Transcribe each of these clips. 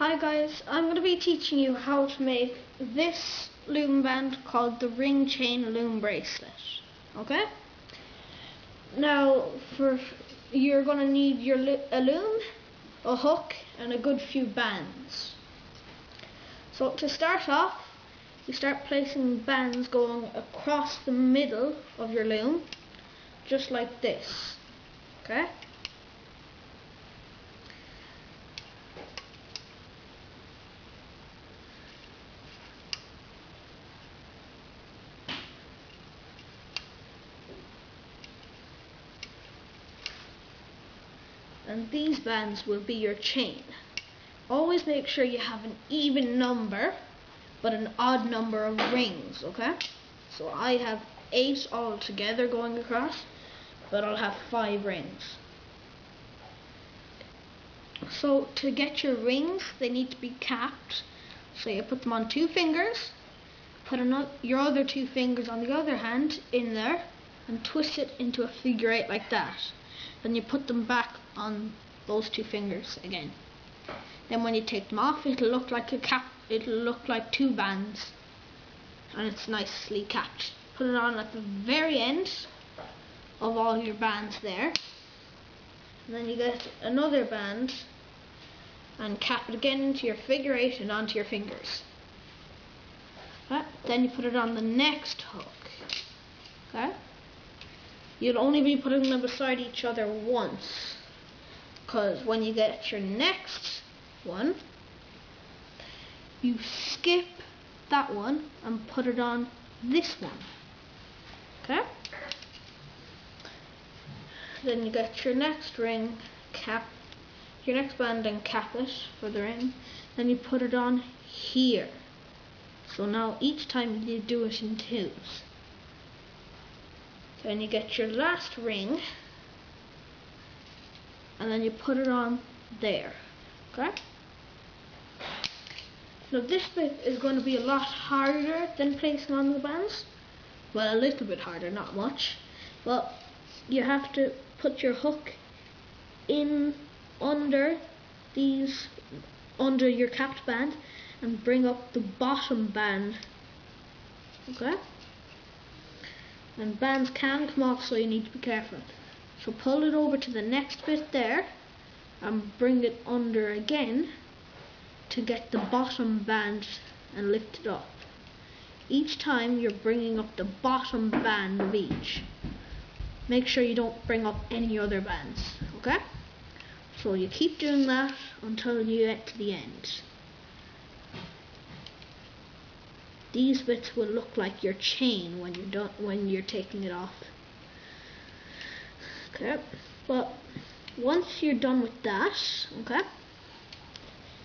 Hi guys, I'm going to be teaching you how to make this loom band called the ring chain loom bracelet. Okay? Now you're going to need a loom, a hook and a good few bands. So to start off, you start placing bands going across the middle of your loom, just like this. Okay? And these bands will be your chain. Always make sure you have an even number but an odd number of rings, okay? So I have 8 altogether going across, but I'll have 5 rings. So to get your rings, they need to be capped. So you put them on 2 fingers, put your other 2 fingers on the other hand in there and twist it into a figure 8 like that. Then you put them back on those 2 fingers again. Then when you take them off, it'll look like a cap. It'll look like 2 bands, and it's nicely capped. Put it on at the very end of all your bands there, and then you get another band and cap it again into your figure 8 and onto your fingers. Okay. Then you put it on the next hook. Okay. You'll only be putting them beside each other once, because when you get your next one, you skip that one and put it on this one. Okay? Then you get your next ring, cap your next band and cap it for the ring. Then you put it on here. So now each time you do it in 2s. Then you get your last ring and then you put it on there. Okay? Now this bit is going to be a lot harder than placing on the bands. Well, a little bit harder, not much. But you have to put your hook in under your capped band and bring up the bottom band. Okay? And bands can come off, so you need to be careful. So pull it over to the next bit there and bring it under again to get the bottom band and lift it up. Each time you're bringing up the bottom band of each. Make sure you don't bring up any other bands, okay? So you keep doing that until you get to the end. These bits will look like your chain when you're taking it off. Okay, but once you're done with that, okay,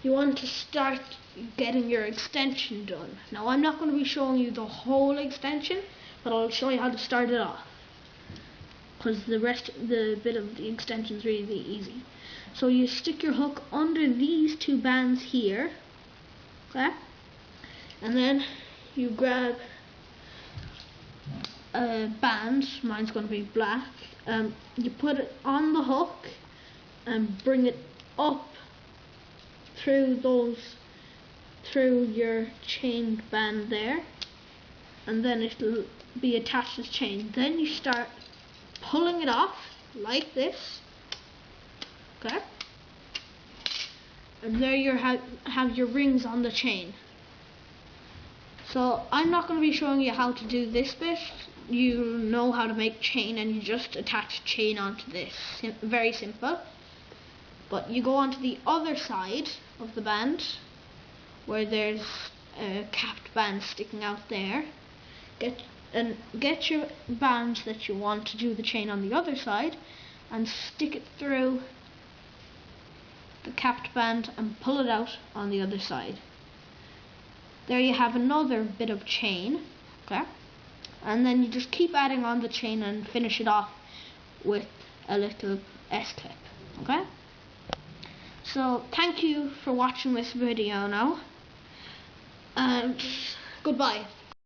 you want to start getting your extension done. Now I'm not going to be showing you the whole extension, but I'll show you how to start it off, because the bit of the extension is really easy. So you stick your hook under these 2 bands here, okay, and then you grab a band, mine's going to be black, you put it on the hook and bring it up through your chained band there, and then it'll be attached as chain. Then you start pulling it off like this, okay, and there you have your rings on the chain. So I'm not going to be showing you how to do this bit. You know how to make chain and you just attach chain onto this. Very simple. But you go onto the other side of the band where there's a capped band sticking out there. Get your bands that you want to do the chain on the other side and stick it through the capped band and pull it out on the other side. There you have another bit of chain, okay? And then you just keep adding on the chain and finish it off with a little S-clip, okay? So thank you for watching this video now, and goodbye.